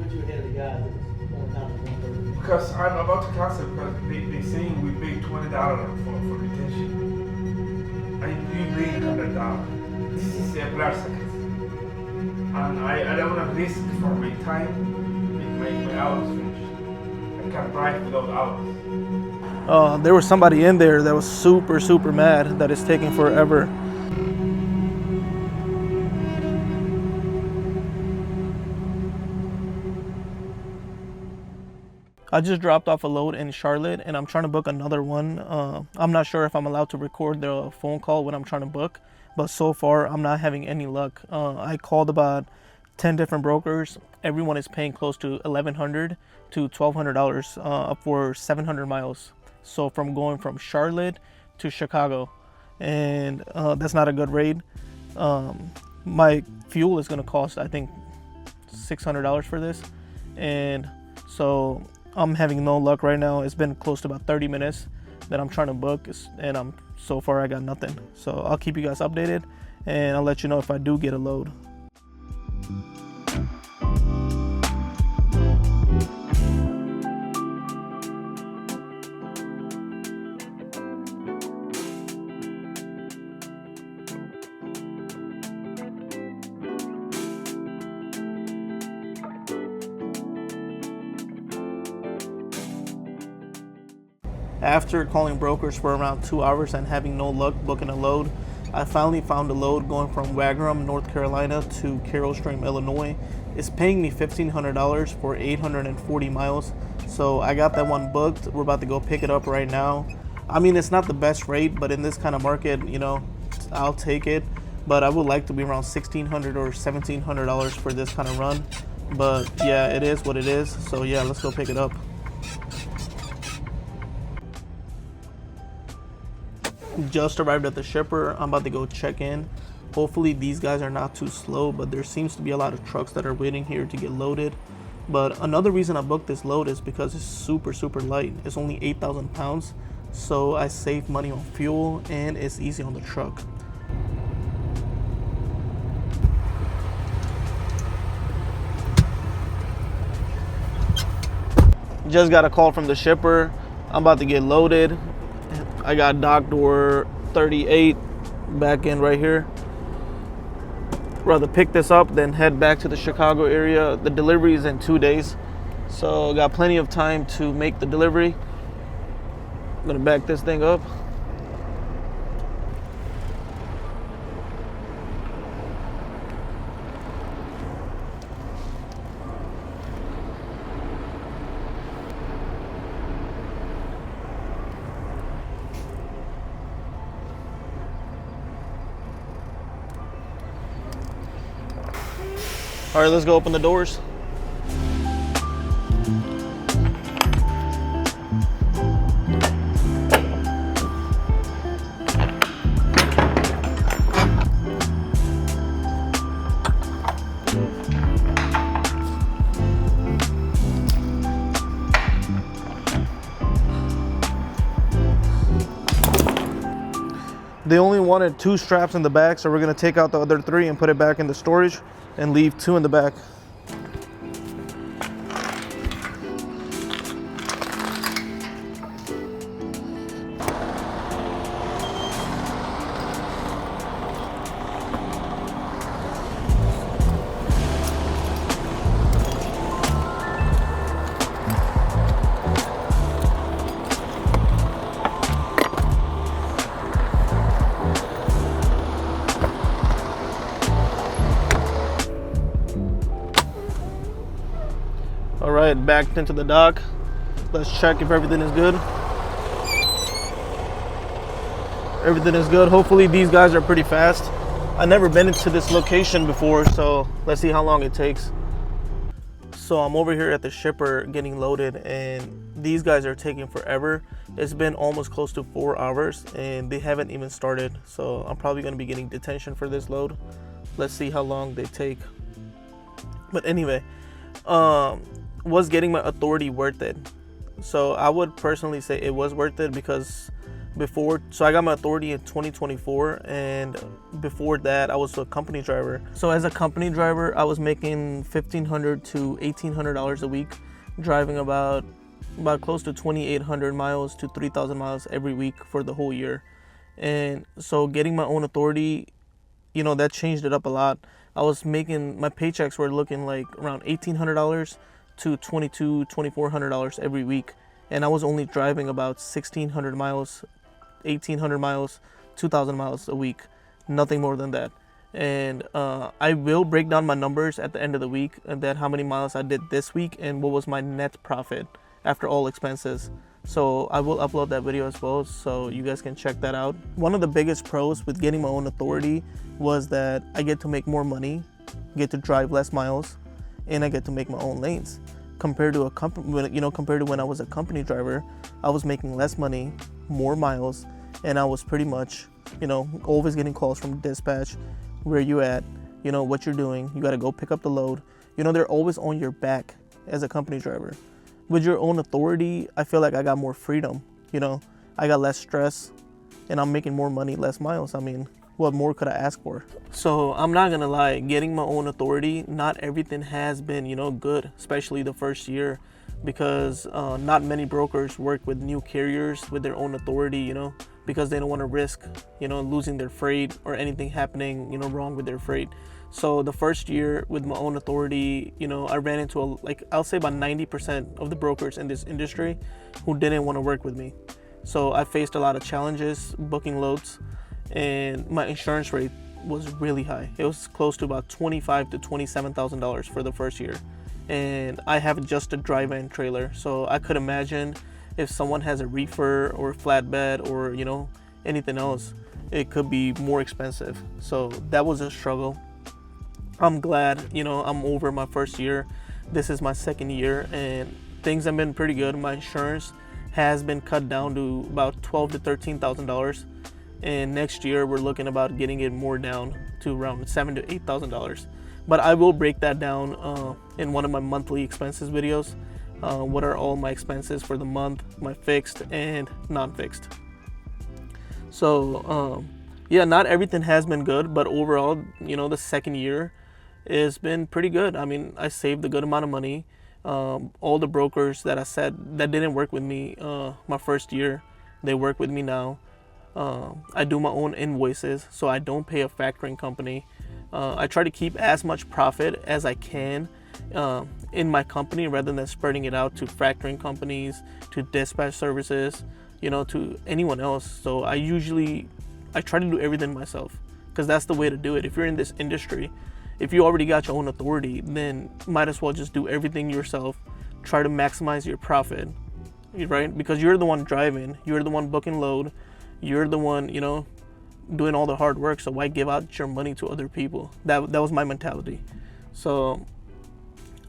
put you ahead of the guys that was on time at 1:30? Because I'm about to cancel because they saying we pay $20 for detention. I you pay $100. This is a blood circuit. And I don't want to risk for my time with my hours finished. I can't drive without hours. There was somebody in there that was super mad that it's taking forever. I just dropped off a load in Charlotte and I'm trying to book another one. I'm not sure if I'm allowed to record the phone call when I'm trying to book, but so far I'm not having any luck. I called about 10 different brokers. Everyone is paying close to $1,100 to $1,200 for 700 miles. So from going from Charlotte to Chicago, and that's not a good rate. My fuel is gonna cost, I think, $600 for this. And so I'm having no luck right now. It's been close to about 30 minutes that I'm trying to book, and so far I got nothing. So I'll keep you guys updated, and I'll let you know if I do get a load. After calling brokers for around 2 hours and having no luck booking a load, I finally found a load going from Wagram, North Carolina to Carroll Stream, Illinois. It's paying me $1,500 for 840 miles. So I got that one booked. We're about to go pick it up right now. I mean, it's not the best rate, but in this kind of market, you know, I'll take it. But I would like to be around $1,600 or $1,700 for this kind of run. But yeah, it is what it is. So yeah, let's go pick it up. Just arrived at the shipper. I'm about to go check in. Hopefully these guys are not too slow, but there seems to be a lot of trucks that are waiting here to get loaded. But another reason I booked this load is because it's super light. It's only 8,000 pounds, so I save money on fuel and it's easy on the truck. Just got a call from the shipper. I'm about to get loaded. I got dock door 38 back in right here. Rather pick this up than head back to the Chicago area. The delivery is in 2 days, so got plenty of time to make the delivery. I'm gonna back this thing up. All right, let's go open the doors. They only wanted 2 straps in the back, so we're gonna take out the other 3 and put it back in the storage and leave 2 in the back. All right, backed into the dock. Let's check if everything is good. Everything is good. Hopefully these guys are pretty fast. I've never been into this location before, so let's see how long it takes. So I'm over here at the shipper getting loaded, and these guys are taking forever. It's been almost close to 4 hours and they haven't even started. So I'm probably gonna be getting detention for this load. Let's see how long they take. But anyway, was getting my authority worth it? So I would personally say it was worth it because before. So I got my authority in 2024, and before that I was a company driver. So as a company driver, I was making $1,500 to $1,800 a week, driving about close to 2,800 miles to 3,000 miles every week for the whole year. And so getting my own authority, you know, that changed it up a lot. I was making, my paychecks were looking like around $1,800 to $2,200, $2,400 every week. And I was only driving about 1,600 miles, 1,800 miles, 2,000 miles a week, nothing more than that. And I will break down my numbers at the end of the week, and then how many miles I did this week and what was my net profit after all expenses. So I will upload that video as well, so you guys can check that out. One of the biggest pros with getting my own authority was that I get to make more money, get to drive less miles, and I get to make my own lanes. Compared to compared to when I was a company driver, I was making less money, more miles, and I was pretty much, always getting calls from dispatch. Where you at? What you're doing. You got to go pick up the load. They're always on your back as a company driver. With your own authority, I feel like I got more freedom. I got less stress, and I'm making more money, less miles. I mean, what more could I ask for? So I'm not gonna lie, getting my own authority, not everything has been, good, especially the first year, because not many brokers work with new carriers with their own authority, because they don't want to risk, losing their freight or anything happening, wrong with their freight. So the first year with my own authority, I ran into I'll say about 90% of the brokers in this industry who didn't want to work with me. So I faced a lot of challenges booking loads, and my insurance rate was really high. It was close to about $25,000 to $27,000 for the first year. And I have just a dry van trailer. So I could imagine if someone has a reefer or flatbed or, anything else, it could be more expensive. So that was a struggle. I'm glad, I'm over my first year. This is my second year and things have been pretty good. My insurance has been cut down to about $12,000 to $13,000. And next year we're looking about getting it more down to around $7,000 to $8,000. But I will break that down in one of my monthly expenses videos. What are all my expenses for the month, my fixed and non-fixed. So yeah, not everything has been good, but overall, the second year has been pretty good. I mean, I saved a good amount of money. All the brokers that I said that didn't work with me my first year, they work with me now. I do my own invoices, so I don't pay a factoring company. I try to keep as much profit as I can in my company rather than spreading it out to factoring companies, to dispatch services, to anyone else. So I try to do everything myself because that's the way to do it. If you're in this industry, if you already got your own authority, then might as well just do everything yourself. Try to maximize your profit, right? Because you're the one driving, you're the one booking load, you're the one, doing all the hard work. So why give out your money to other people? That was my mentality. So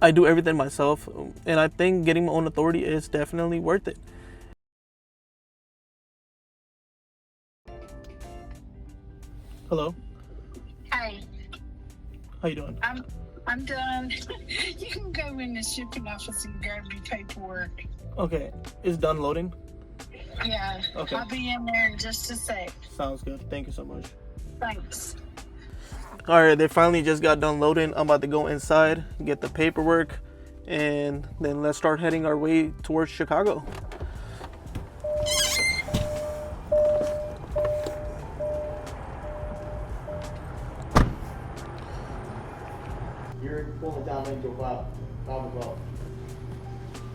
I do everything myself, and I think getting my own authority is definitely worth it. Hello. Hi. How you doing? I'm done. You can go in the shipping office and grab your paperwork. Okay. It's done loading? Yeah. Okay. I'll be in there in just a sec. Sounds good. Thank you so much. Thanks. All right, they finally just got done loading. I'm about to go inside, get the paperwork, and then let's start heading our way towards Chicago. You're only time they go 5 o'clock.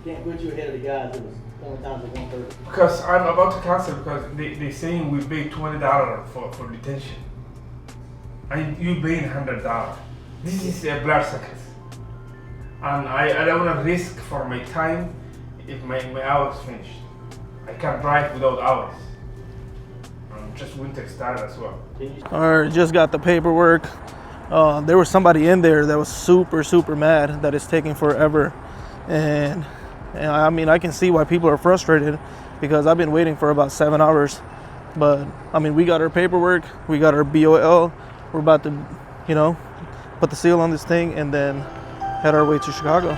Can't put you ahead of the guys. It was only times at 1:30. Because I'm about to cancel because they saying we pay $20 for detention. And you paying $100. This is a blur circus. And I don't want to risk for my time if my hours finished. I can't drive without hours. Just winter started as well. All right, just got the paperwork. There was somebody in there that was super mad that it's taking forever. And I mean, I can see why people are frustrated because I've been waiting for about 7 hours. But I mean, we got our paperwork, we got our BOL. We're about to, put the seal on this thing and then head our way to Chicago.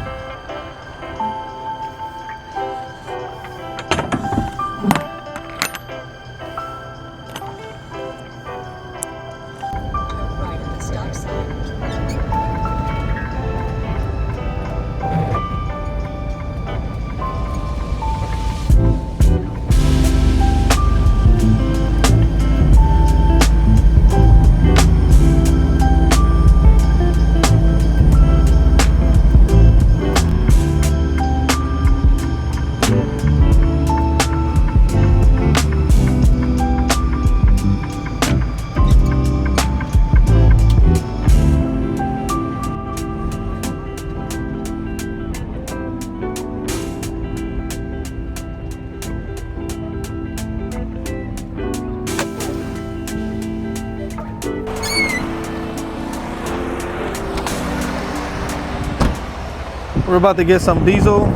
We're about to get some diesel.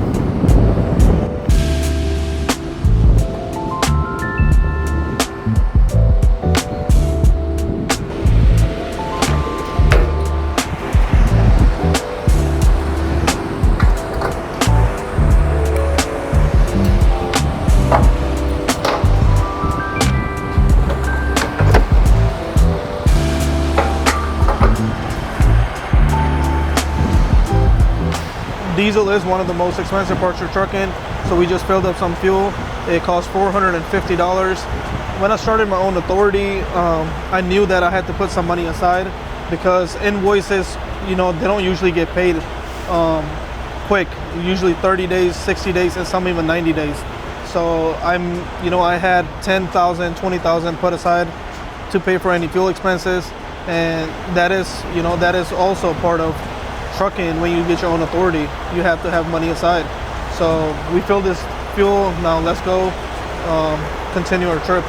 Diesel is one of the most expensive parts of trucking, so we just filled up some fuel. It cost $450. When I started my own authority, I knew that I had to put some money aside because invoices, you know, they don't usually get paid quick. Usually 30 days, 60 days, and some even 90 days. So I had 10,000, 20,000 put aside to pay for any fuel expenses, and that is also part of trucking. When you get your own authority, you have to have money aside. So we filled this fuel. Now let's go continue our trip.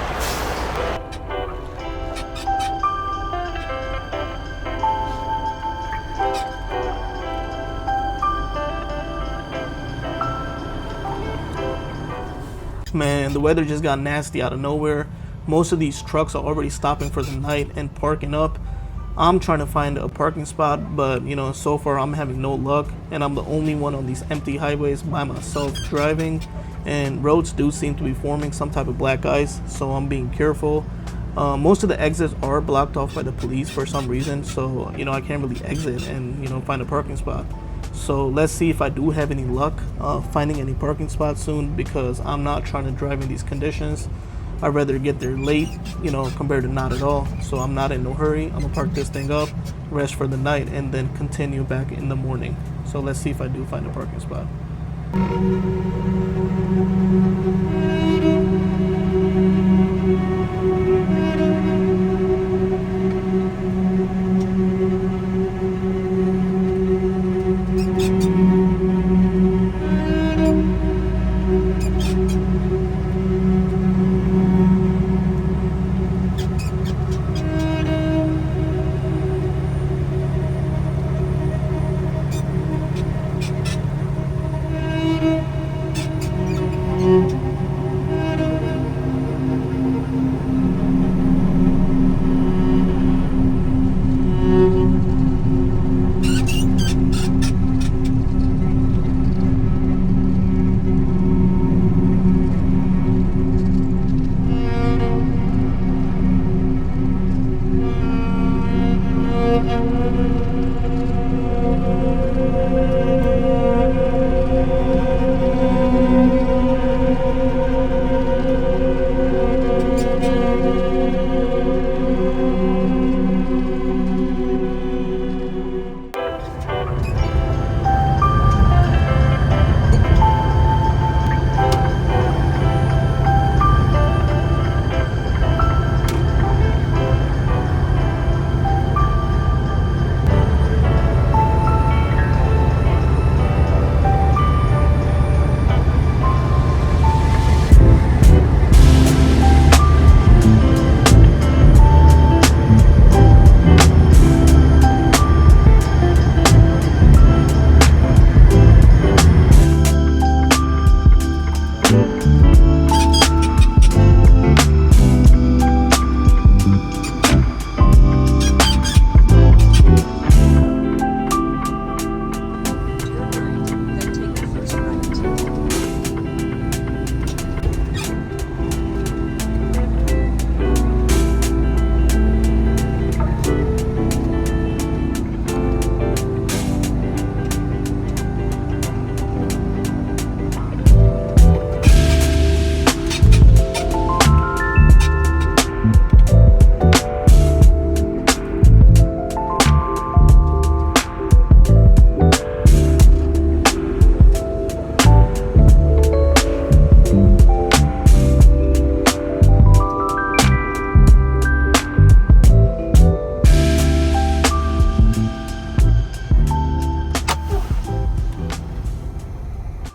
Man, the weather just got nasty out of nowhere. Most of these trucks are already stopping for the night and parking up. I'm trying to find a parking spot, but so far I'm having no luck, and I'm the only one on these empty highways by myself driving, and roads do seem to be forming some type of black ice, so I'm being careful. Most of the exits are blocked off by the police for some reason, so I can't really exit and find a parking spot. So let's see if I do have any luck finding any parking spots soon, because I'm not trying to drive in these conditions. I'd rather get there late, compared to not at all. So I'm not in no hurry. I'm gonna park this thing up, rest for the night, and then continue back in the morning. So let's see if I do find a parking spot.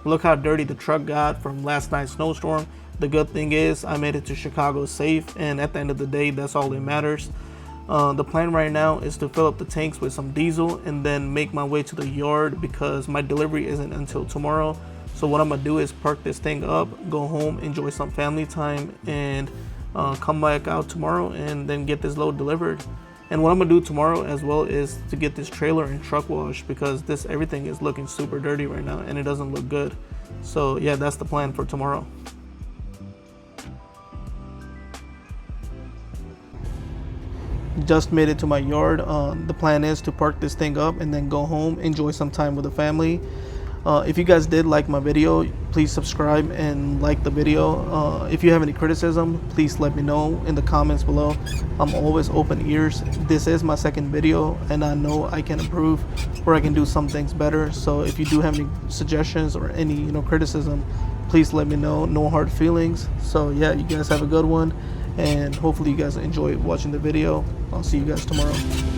Look how dirty the truck got from last night's snowstorm. The good thing is I made it to Chicago safe, and at the end of the day, that's all that matters. The plan right now is to fill up the tanks with some diesel and then make my way to the yard because my delivery isn't until tomorrow. So what I'm gonna do is park this thing up, go home, enjoy some family time, and come back out tomorrow and then get this load delivered. And what I'm gonna do tomorrow as well is to get this trailer and truck washed because everything is looking super dirty right now and it doesn't look good. So yeah, that's the plan for tomorrow. Just made it to my yard. The plan is to park this thing up and then go home, enjoy some time with the family. If you guys did like my video, please subscribe and like the video. If you have any criticism, please let me know in the comments below. I'm always open ears. This is my second video and I know I can improve or I can do some things better. So if you do have any suggestions or any criticism, please let me know. No hard feelings. So yeah, you guys have a good one and hopefully you guys enjoy watching the video. I'll see you guys tomorrow.